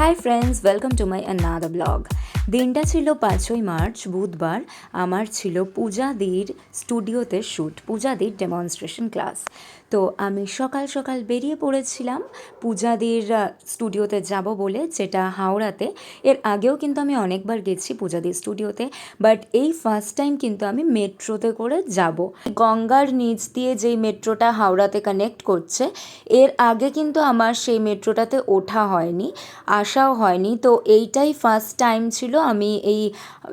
Hi friends, welcome to my another blog. দিনটা ছিল 5ই March, বুধবার। আমার ছিল পূজাদির স্টুডিওতে শ্যুট, পূজাদির ডেমনস্ট্রেশন ক্লাস। তো আমি সকাল সকাল বেরিয়ে পড়েছিলাম পূজাদির স্টুডিওতে যাব বলে, যেটা হাওড়াতে। এর আগেও কিন্তু আমি অনেকবার গেছি পূজাদির স্টুডিওতে, বাট এই ফার্স্ট টাইম কিন্তু আমি মেট্রোতে করে যাব। গঙ্গার নিচ দিয়ে যেই মেট্রোটা হাওড়াতে কানেক্ট করছে, এর আগে কিন্তু আমার সেই মেট্রোটাতে ওঠা হয়নি, আসাও হয়নি। তো এইটাই ফার্স্ট টাইম ছিল আমি এই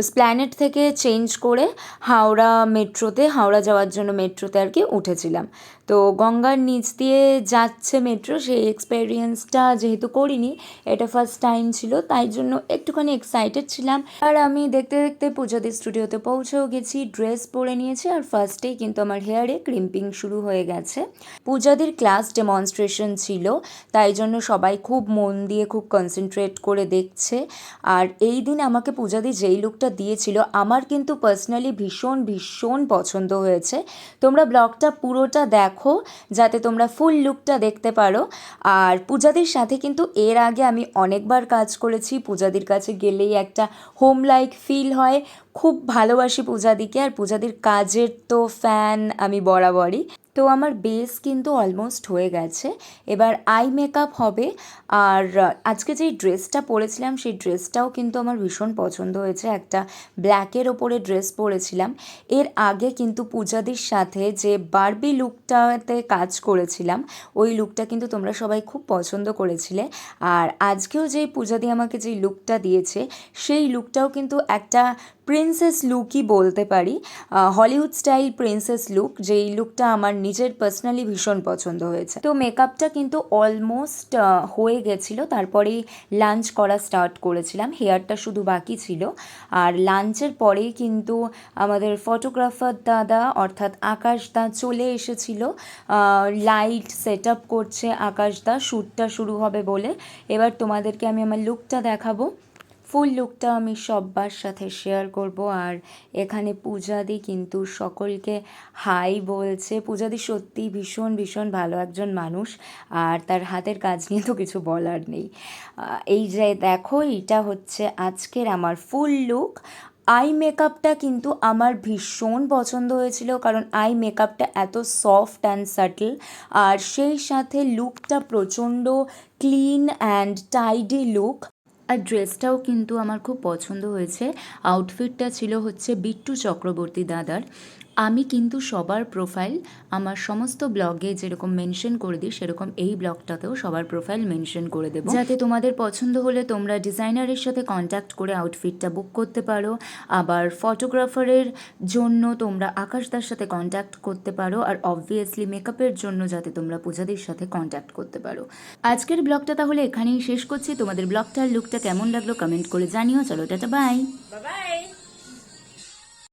স্প্ল্যানেট থেকে চেঞ্জ করে হাওড়া যাওয়ার জন্য মেট্রোতে আর কি উঠেছিলাম। তো গঙ্গার নিচ দিয়ে যাচ্ছে মেট্রো, সেই এক্সপেরিয়েন্সটা যেহেতু করিনি, এটা ফার্স্ট টাইম ছিল, তাই জন্য একটুখানি এক্সাইটেড ছিলাম। আর আমি দেখতে দেখতে পূজাদির স্টুডিওতে পৌঁছেও গেছি, ড্রেস পরে নিয়েছি, আর ফার্স্টেই কিন্তু আমার হেয়ারে ক্রিম্পিং শুরু হয়ে গেছে। পূজাদির ক্লাস ডেমনস্ট্রেশন ছিল, তাই জন্য সবাই খুব মন দিয়ে খুব কনসেন্ট্রেট করে দেখছে। আর এই দিন আমাকে পূজাদি যেই লুকটা দিয়েছিল, আমার কিন্তু পার্সোনালি ভীষণ ভীষণ পছন্দ হয়েছে। তোমরা ব্লগটা পুরোটা দেখো যাতে তোমরা ফুল লুকটা দেখতে পারো। আর পূজাদির সাথে কিন্তু এর আগে আমি অনেকবার কাজ করেছি, পূজাদির কাছে গেলেই একটা হোম লাইক ফিল হয়। খুব ভালোবাসি পূজাদিকে, আর পূজাদির কাজের তো ফ্যান আমি বরাবরই। তো আমার বেস কিন্তু অলমোস্ট হয়ে গেছে, এবার আই মেকআপ হবে। আর আজকে যেই ড্রেসটা পরেছিলাম সেই ড্রেসটাও কিন্তু আমার ভীষণ পছন্দ হয়েছে, একটা ব্ল্যাকের ওপরে ড্রেস পরেছিলাম। এর আগে কিন্তু পূজাদির সাথে যে বারবি লুকটাতে কাজ করেছিলাম, ওই লুকটা কিন্তু তোমরা সবাই খুব পছন্দ করেছিলে। আর আজকেও যেই পূজাদি আমাকে যেই লুকটা দিয়েছে, সেই লুকটাও কিন্তু একটা প্রিন্সেস লুকই বলতে পারি, হলিউড স্টাইল প্রিন্সেস লুক, যেই লুকটা আমার নিজের পার্সোনালি ভীষণ পছন্দ হয়েছে। তো মেকআপটা কিন্তু অলমোস্ট হয়ে গেছিলো, তারপরেই লাঞ্চ করা স্টার্ট করেছিলাম, হেয়ারটা শুধু বাকি ছিল। আর লাঞ্চের পরেই কিন্তু আমাদের ফটোগ্রাফার দাদা অর্থাৎ আকাশ দা চলে এসেছিল, লাইট সেট আপ করছে আকাশ দা, শ্যুটটা শুরু হবে বলে। এবার তোমাদেরকে আমি আমার লুকটা দেখাবো, ফুল লুকটা আমি সবার সাথে শেয়ার করব। আর এখানে পূজাদি কিন্তু সকলকে হাই বলছে। পূজাদি সত্যি ভীষণ ভীষণ ভালো একজন মানুষ, আর তার হাতের কাজ নিয়ে তো কিছু বলার নেই। এই যে দেখো, এইটা হচ্ছে আজকের আমার ফুল লুক। আই মেকআপটা কিন্তু আমার ভীষণ পছন্দ হয়েছিল, কারণ আই মেকআপটা এত সফট অ্যান্ড সাটল, আর সেই সাথে লুকটা প্রচণ্ড ক্লিন অ্যান্ড টাইডি লুক। আর ড্রেসটাও কিন্তু আমার খুব পছন্দ হয়েছে। আউটফিটটা ছিল হচ্ছে বিট্টু চক্রবর্তী দাদার। আমি কিন্তু সবার প্রোফাইল আমার সমস্ত ব্লগে যেরকম মেনশন করে দিই, সেরকম এই ব্লগটাতেও সবার প্রোফাইল মেনশন করে দেবো, যাতে তোমাদের পছন্দ হলে তোমরা ডিজাইনারের সাথে কন্ট্যাক্ট করে আউটফিটটা বুক করতে পারো। আবার ফটোগ্রাফারের জন্য তোমরা আকাশদার সাথে কন্ট্যাক্ট করতে পারো, আর অবভিয়াসলি মেকআপের জন্য যাতে তোমরা পূজাদির সাথে কন্ট্যাক্ট করতে পারো। আজকের ব্লগটা তাহলে এখানেই শেষ করছি। তোমাদের ব্লগটার লুকটা কেমন লাগলো কমেন্ট করে জানিও। চলো টাটা, বাই।